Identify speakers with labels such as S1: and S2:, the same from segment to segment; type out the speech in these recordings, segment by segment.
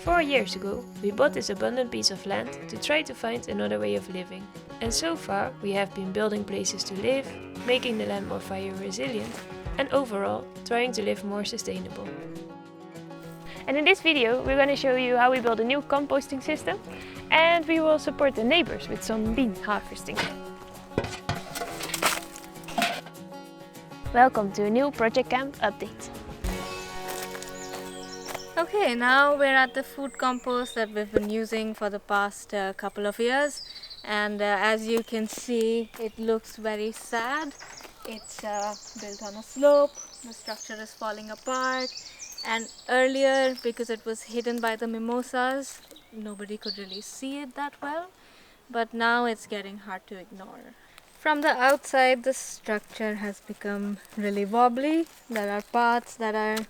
S1: 4 years ago, we bought this abundant piece of land to try to find another way of living. And so far, we have been building places to live, making the land more fire resilient, and overall, trying to live more sustainable. And in this video, we're going to show you how we build a new composting system, and we will support the neighbors with some bean harvesting. Welcome to a new Project Kamp update.
S2: Okay, now we're at the food compost that we've been using for the past couple of years, and as you can see, it looks very sad. It's built on a slope, the structure is falling apart, and earlier, because it was hidden by the mimosas, nobody could really see it that well, but now it's getting hard to ignore. From the outside, the structure has become really wobbly. There are parts that are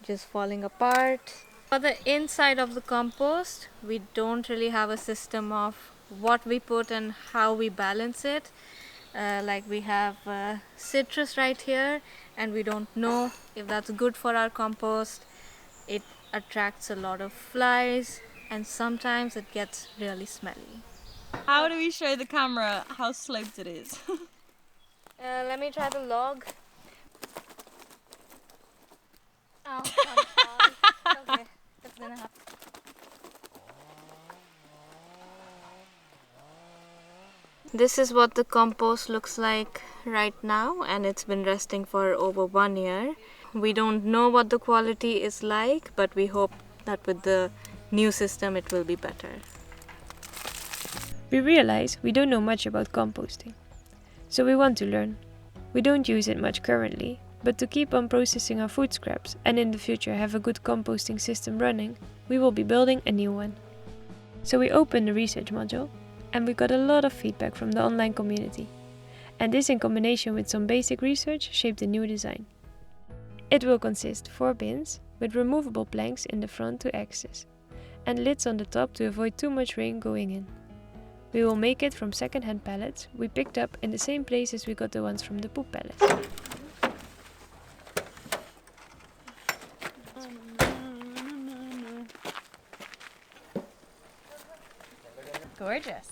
S2: just falling apart. For the inside of the compost, we don't really have a system of what we put and how we balance it. Like we have citrus right here, and we don't know if that's good for our compost. It attracts a lot of flies, and sometimes it gets really smelly.
S3: How do we show the camera how sloped it is?
S2: Let me try the log. Oh, okay, that's gonna happen. This is what the compost looks like right now, and it's been resting for over 1 year. We don't know what the quality is like, but we hope that with the new system it will be better.
S1: We realize we don't know much about composting, so we want to learn. We don't use it much currently, but to keep on processing our food scraps and in the future have a good composting system running, we will be building a new one. So we opened the research module, and we got a lot of feedback from the online community. And this in combination with some basic research shaped a new design. It will consist 4 bins with removable planks in the front to access, and lids on the top to avoid too much rain going in. We will make it from second-hand pallets we picked up in the same place as we got the ones from the poop pallets.
S3: Gorgeous.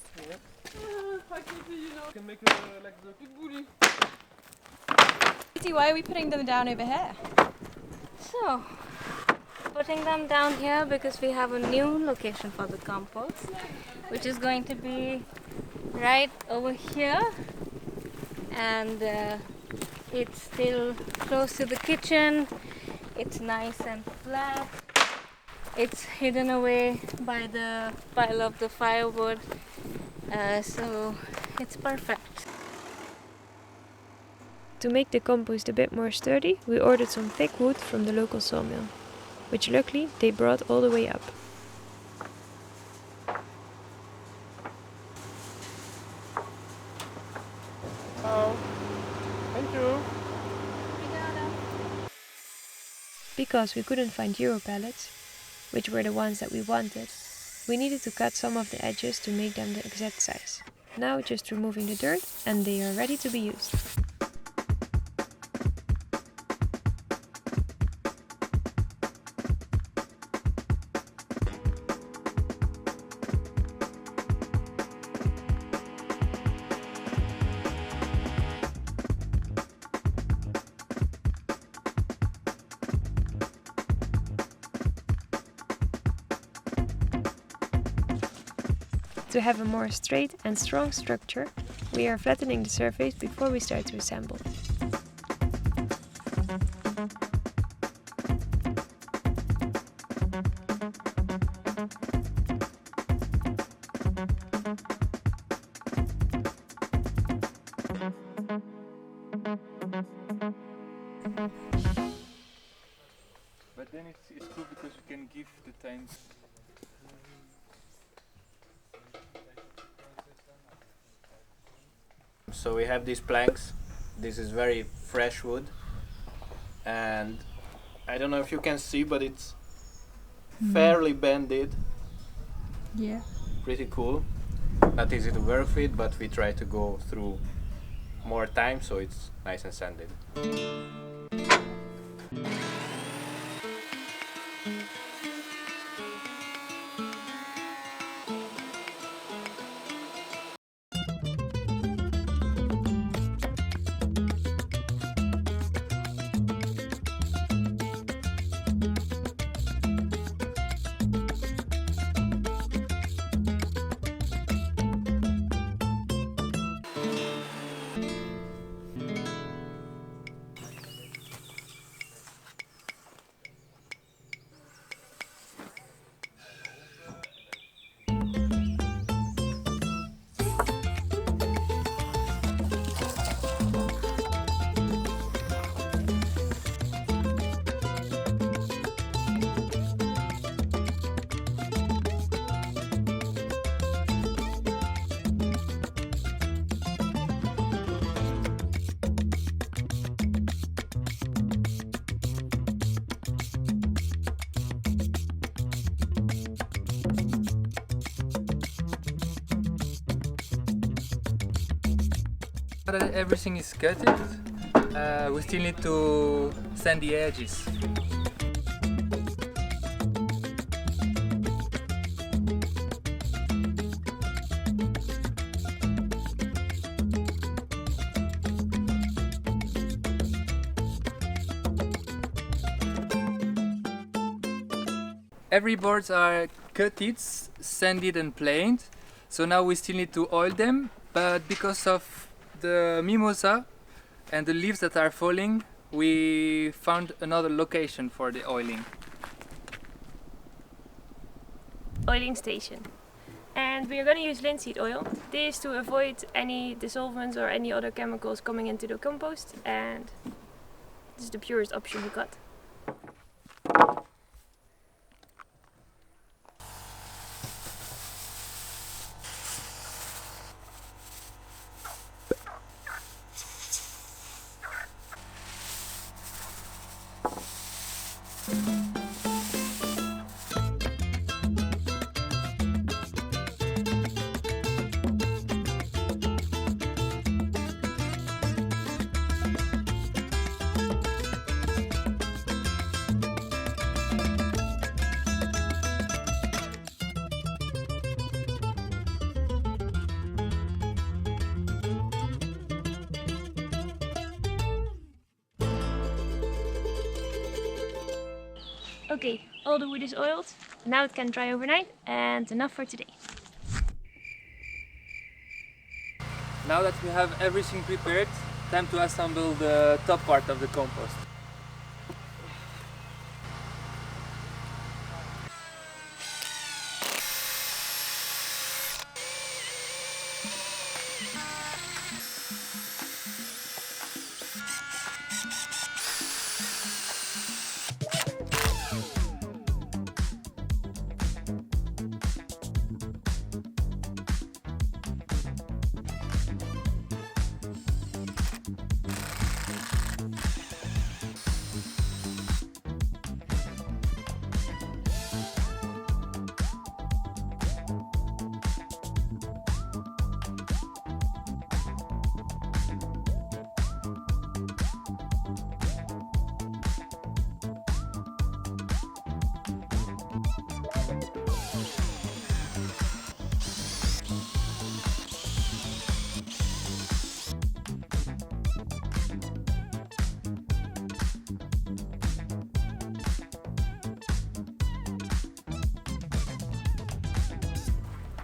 S4: Can make like the big booty.
S3: Why are we putting them down over here?
S2: So, putting them down here because we have a new location for the compost, which is going to be right over here, and it's still close to the kitchen. It's nice and flat. It's hidden away by the pile of the firewood, so it's perfect.
S1: To make the compost a bit more sturdy, we ordered some thick wood from the local sawmill, which luckily they brought all the way up.
S4: Oh, thank you.
S1: Because we couldn't find Euro pallets, which were the ones that we wanted, we needed to cut some of the edges to make them the exact size. Now just removing the dirt and they are ready to be used. To have a more straight and strong structure, we are flattening the surface before we start to assemble.
S4: But then it's cool because you can give the tanks.
S5: So we have these planks. This is very fresh wood, and I don't know if you can see, but it's fairly bended.
S3: Yeah.
S5: Pretty cool. Not easy to work with, but we try to go through more time so it's nice and sanded.
S6: Now that everything is cutted, we still need to sand the edges. Every boards are cutted, sanded and planed, so now we still need to oil them, but because of the mimosa and the leaves that are falling, we found another location for the oiling.
S1: Oiling station. And we are going to use linseed oil. This to avoid any dissolvents or any other chemicals coming into the compost, and this is the purest option we got. Okay, all the wood is oiled. Now it can dry overnight, and enough for today.
S6: Now that we have everything prepared, time to assemble the top part of the compost.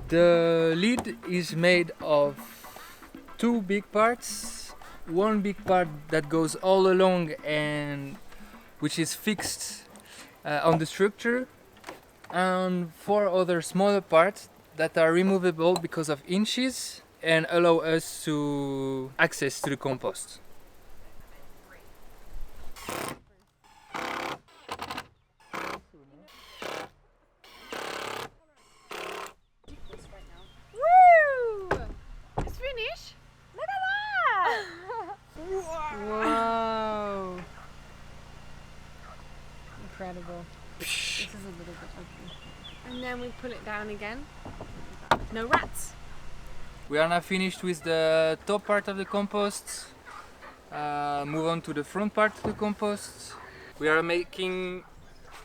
S6: The lid is made of two big parts. One big part that goes all along and which is fixed on the structure, and four other smaller parts that are removable because of inches and allow us to access to the compost.
S7: Whoa! Incredible. This is a little bit ugly. And then we pull it down again. No rats.
S6: We are now finished with the top part of the compost. Move on to the front part of the compost. We are making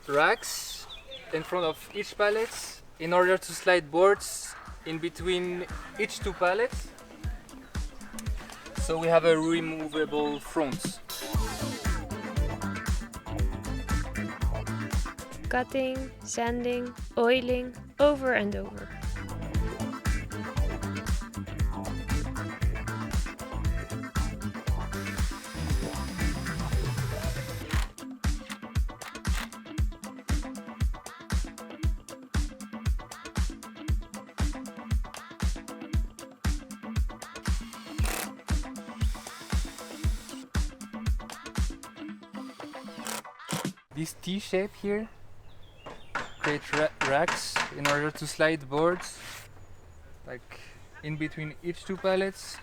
S6: racks in front of each pallet in order to slide boards in between each two pallets. So we have a removable front.
S1: Cutting, sanding, oiling, over and over.
S6: This T-shape here creates racks in order to slide boards, like in between each two pallets.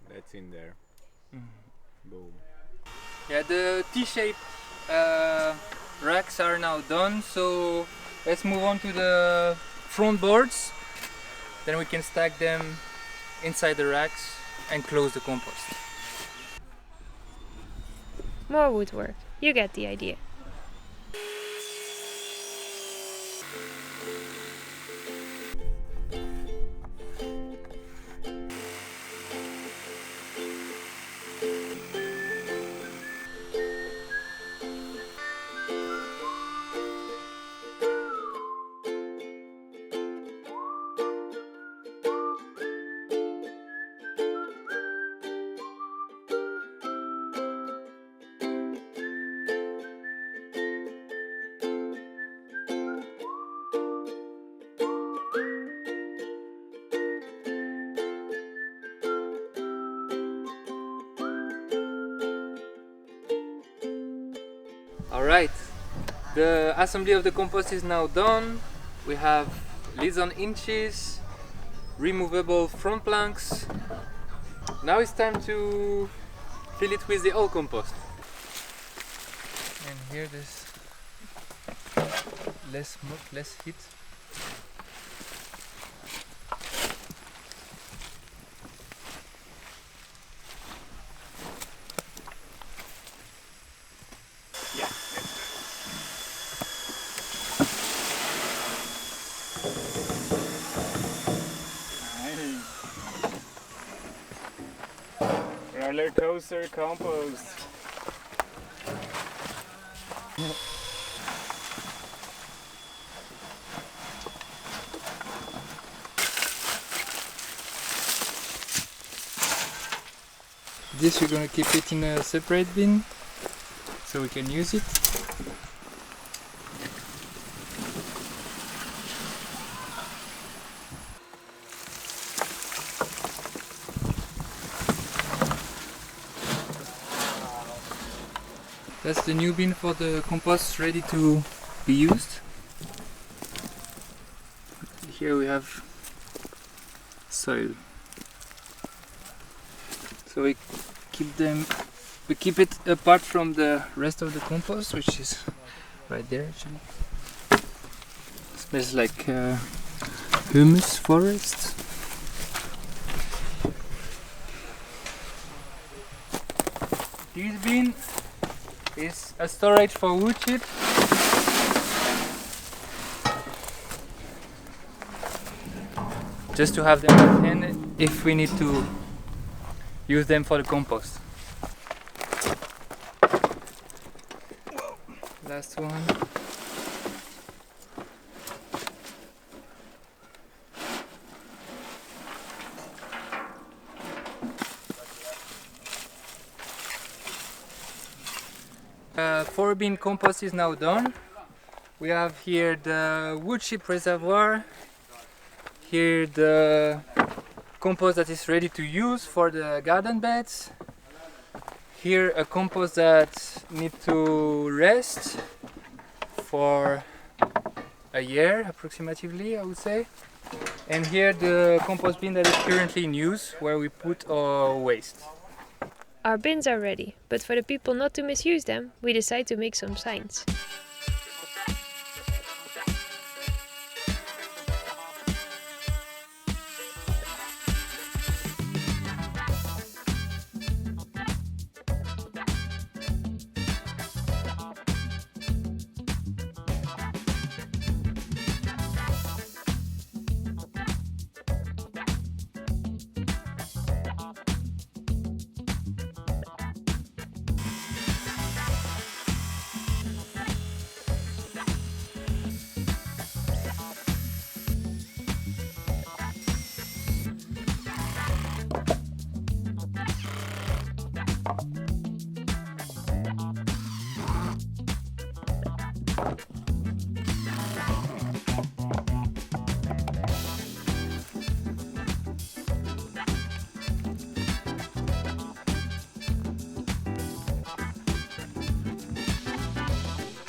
S4: That's in there. Boom.
S6: Yeah, the T-shape racks are now done, so let's move on to the front boards. Then we can stack them inside the racks and close the compost.
S1: More woodwork. You get the idea.
S6: Alright, the assembly of the compost is now done. We have lids on inches, removable front planks. Now it's time to fill it with the old compost. And here there's less smoke, less heat.
S4: Roller coaster compost.
S6: This we're gonna keep it in a separate bin so we can use it. That's the new bin for the compost ready to be used. Here we have soil. So we keep it apart from the rest of the compost, which is right there actually. Smells like humus forest. This bin is a storage for wood chip. Just to have them at hand if we need to use them for the compost. Last one. Four bin compost is now done. We have here the wood chip reservoir, here the compost that is ready to use for the garden beds, here a compost that needs to rest for a year approximately, I would say, and here the compost bin that is currently in use where we put our waste.
S1: Our bins are ready, but for the people not to misuse them, we decide to make some signs.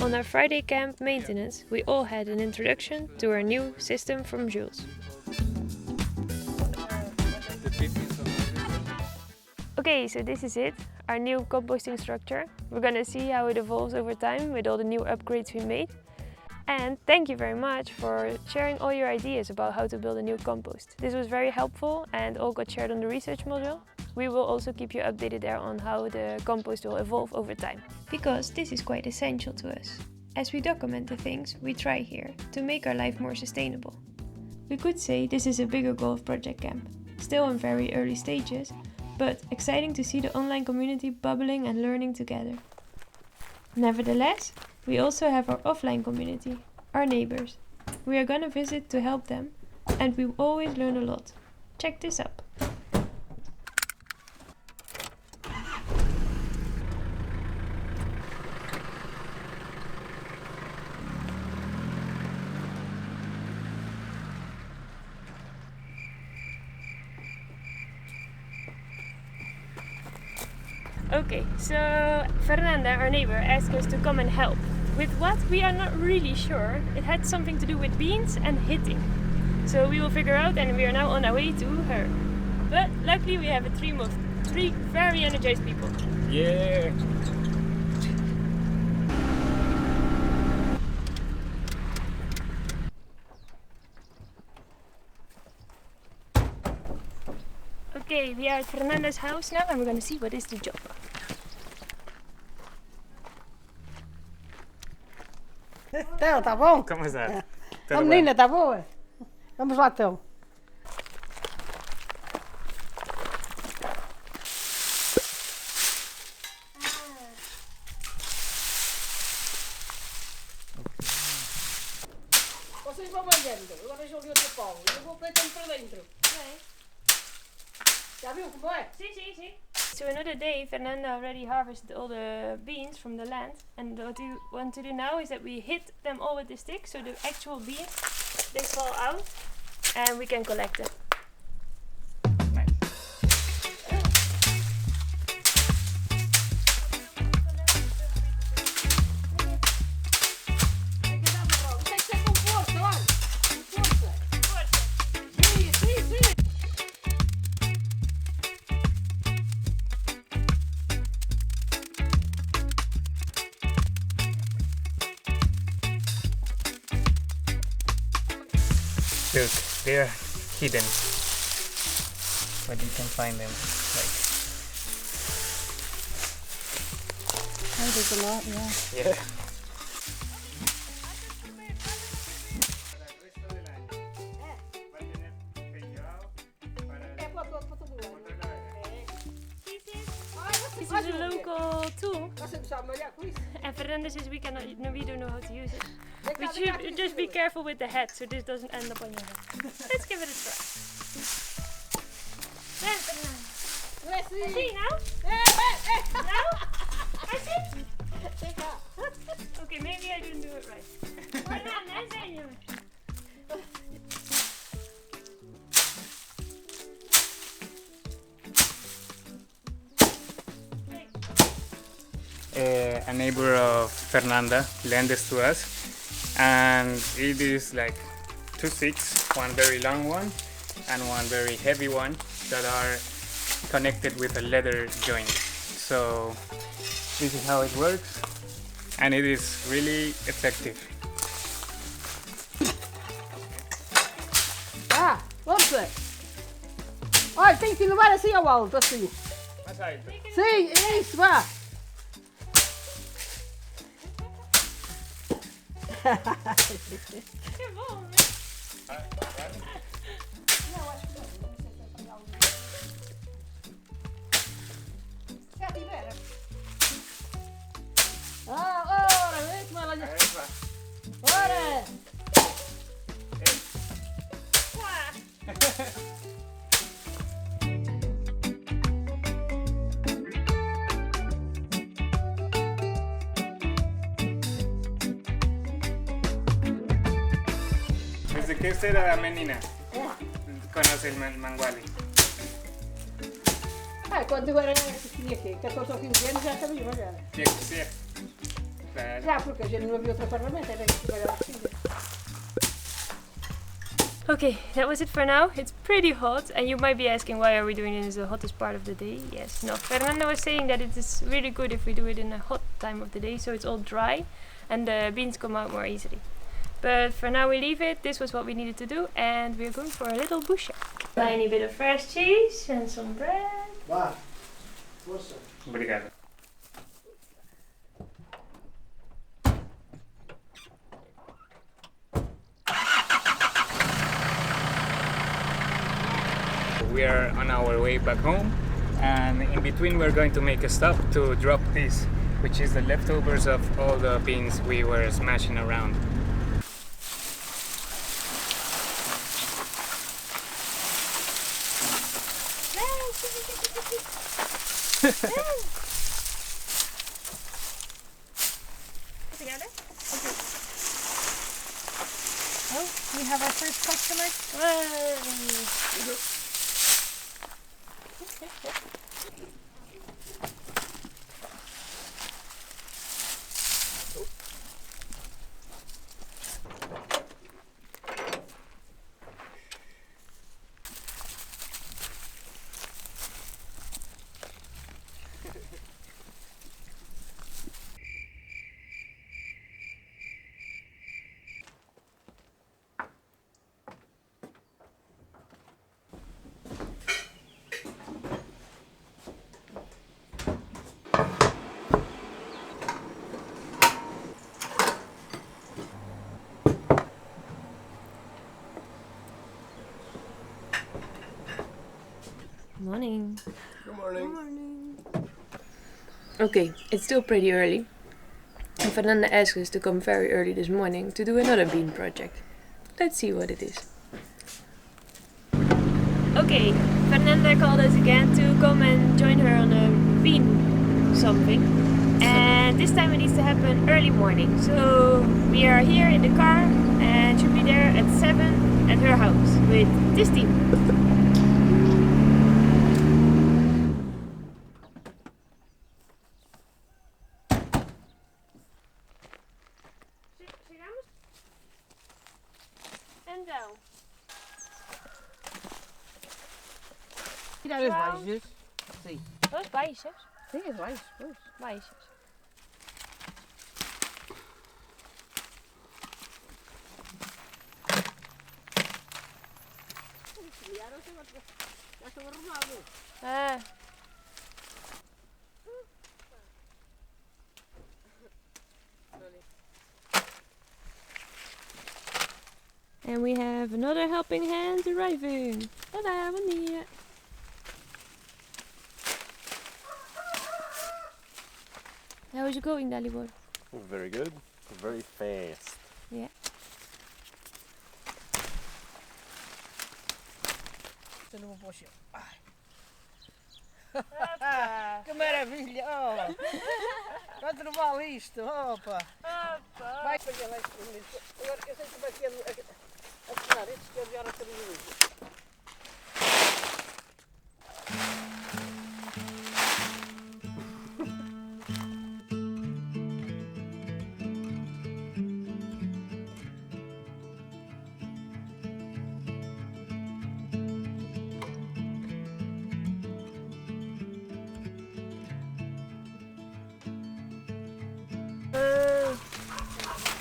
S1: On our Friday camp maintenance, we all had an introduction to our new system from Jules. Okay, so this is it, our new composting structure. We're gonna see how it evolves over time with all the new upgrades we made. And thank you very much for sharing all your ideas about how to build a new compost. This was very helpful and all got shared on the research module. We will also keep you updated there on how the compost will evolve over time. Because this is quite essential to us, as we document the things we try here to make our life more sustainable. We could say this is a bigger goal of Project Kamp, still in very early stages, but exciting to see the online community bubbling and learning together. Nevertheless, we also have our offline community, our neighbors. We are gonna visit to help them, and we always learn a lot. Check this out. Okay, so Fernanda, our neighbor, asked us to come and help. With what? We are not really sure. It had something to do with beans and hitting. So we will figure out, and we are now on our way to her. But luckily we have a team of 3 very energized people.
S5: Yeah.
S1: Okay, we are at Fernanda's house now and we're gonna see what is the job.
S8: Então, tá bom?
S5: Como está?
S8: A menina tá boa? Vamos lá então. Vocês vão mandando. Agora joguei outro pau. Eu vou plantando para dentro. Já viu como é?
S1: See. So another day, Fernanda already harvested all the beans from the land, and what we want to do now is that we hit them all with the stick, so the actual beans, they fall out, and we can collect them.
S9: Look, they're hidden, but you can find them. Like,
S8: Oh, there's a lot, yeah.
S9: yeah.
S1: This is a local tool, and Fernanda says we don't know how to use it. We should just be careful with the head, so this doesn't end up on your head. Let's give it a try. There, Fernanda. See now? Now? I see? Okay, maybe I didn't do it right. Fernanda, senor.
S9: A neighbor of Fernanda lent this to us, and it is like 2 sticks, one very long one and one very heavy one that are connected with a leather joint. So this is how it works, and it is really effective.
S8: Ah, vamos ver. Olha, tem que levar assim ao alto, assim. Sim, é isso, vá.
S1: Que bom, né?
S8: Ah, ora, vem como ela já. Ora!
S9: ¿Desde qué usted era menina? Conoce el manguali.
S8: Ah, quando eu era tinha aqui, 14 ou 15 anos já sabia, mas era.
S9: Tinha que ser. Claro.
S8: Já, porque a gente não havia outra ferramenta, era que trabalhava assim.
S1: Okay, that was it for now. It's pretty hot, and you might be asking why are we doing it in the hottest part of the day? Yes, no, Fernanda was saying that it is really good if we do it in a hot time of the day, so it's all dry and the beans come out more easily. But for now we leave it. This was what we needed to do, and we're going for a little bushak. Tiny bit of fresh cheese and some bread.
S8: Vá, força.
S9: Obrigado. We are on our way back home, and in between we're going to make a stop to drop this, which is the leftovers of all the beans we were smashing around.
S1: Together?
S7: Oh, we have our first customer.
S1: Morning.
S10: Good morning.
S1: Okay, it's still pretty early. And Fernanda asked us to come very early this morning to do another bean project. Let's see what it is. Okay, Fernanda called us again to come and join her on a bean something. And this time it needs to happen early morning. So we are here in the car and should be there at 7 at her house with this team. Então,
S8: Tirar as baixas. Sim.
S1: as baixas?
S8: Sim, as baixas, pois.
S1: Baixas.
S8: Já estão arrumados.
S1: Ah. And we have another helping hand arriving. Tada, bom dia. How is it going, Dalibor?
S10: Very good. Very fast.
S1: Yeah.
S8: Eu não vou pôr o chão. Que maravilha! Oh. Quanto não vale isto? Opa! Vai fazer lá isto comigo. Agora eu sei como é que é a tirar estes que eu vier a saber.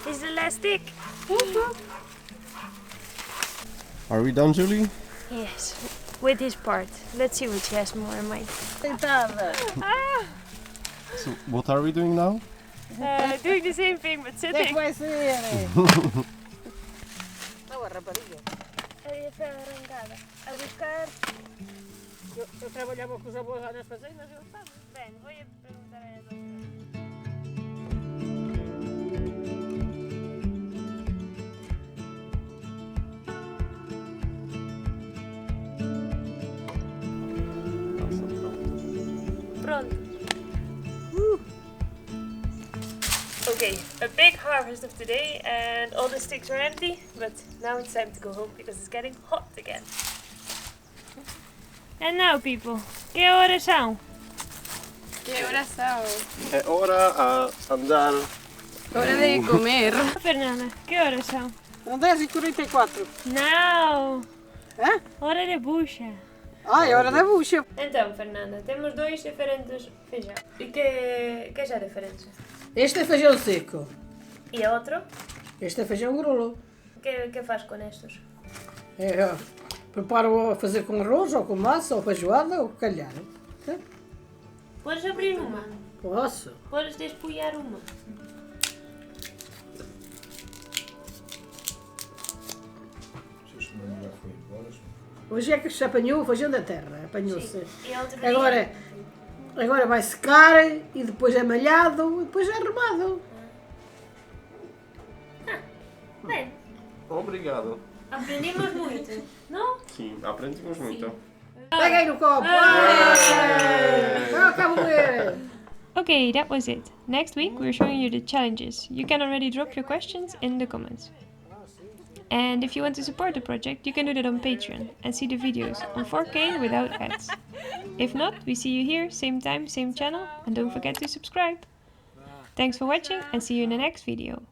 S1: Is the last stick?
S10: Are we done, Julie?
S1: Yes, with his part. Let's see what she has more in mind.
S8: Sentada!
S10: So, what are we doing now?
S1: Doing the same thing but
S8: O que é
S1: sitting.
S8: que vai ser? Não, a rapariga.
S1: Ela foi arrancada a buscar.
S8: Eu trabalhava com os avós lá nas fazendas, eu estava.
S1: Bem, vou perguntar a ela. Pronto. Okay, a big harvest of today and all the sticks are empty, but now it's time to go home because it's getting hot again. And now people, que horas são?
S7: Que horas são?
S10: É hora a andar.
S7: Hora de comer.
S1: Fernanda, que horas são?
S8: São 10h44.
S1: Não!
S8: Hã?
S1: Hora de bucha.
S8: Ah, é hora da bucha.
S1: Então, Fernanda, temos dois diferentes feijão. E que é a diferença?
S8: Este é feijão seco.
S1: E outro?
S8: Este é feijão grolo.
S1: O que faz com estes?
S8: É, preparo a fazer com arroz, ou com massa, ou feijoada, ou calhar.
S1: Podes abrir uma?
S8: Posso?
S1: Podes despulhar uma?
S8: Hoje é que se apanhou o feijão da terra. Apanhou-se.
S1: E outro dia?
S8: Agora vai secar e depois é malhado e depois é arrumado.
S1: Bem,
S10: Obrigado.
S1: aprendemos muito, não?
S10: Sim, aprendemos muito.
S8: Peguei no copo! Acabo de ver!
S1: Okay, that was it. Next week we're showing you the challenges. You can already drop your questions in the comments. And if you want to support the project, you can do that on Patreon and see the videos on 4K without ads. If not, we see you here, same time, same channel, and don't forget to subscribe. Thanks for watching and see you in the next video.